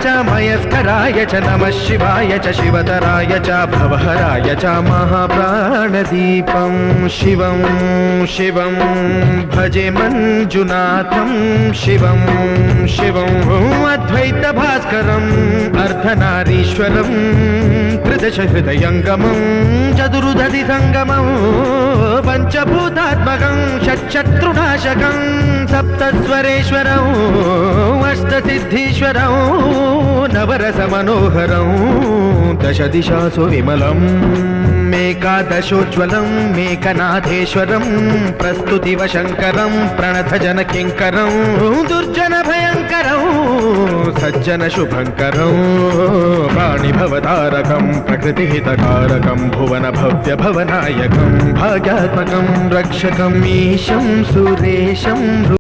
च मयस्कराय च नमः शिवाय च शिवतराय च भवहराय च महाप्राणदीपं शिवं शिवं भजे मंजुनाथं शिवं शिवं अद्वैतभास्करम् अर्धनारीश्वरं त्रिदश हृदयङ्गमं चतुर्दधि संगमं पंचभूतात्मकं षट्शत्रुनाशकं सप्तस्वरेश्वरं अष्टसिद्धीश्वरं नवरसमनोहरं दशदिशासु विमलम् मेकादशोज्ज्वलं मेकनाथेश्वरं प्रस्तुतिवशङ्करं प्रणतजनकिङ्करं दुर्जनभयङ्करं सज्जनशुभङ्करं प्राणिभवतारकं प्रकृतिहितकारकं भुवनभव्यभवनायकं भाग्यात्मकं रक्षकम् ईशं सुरेशं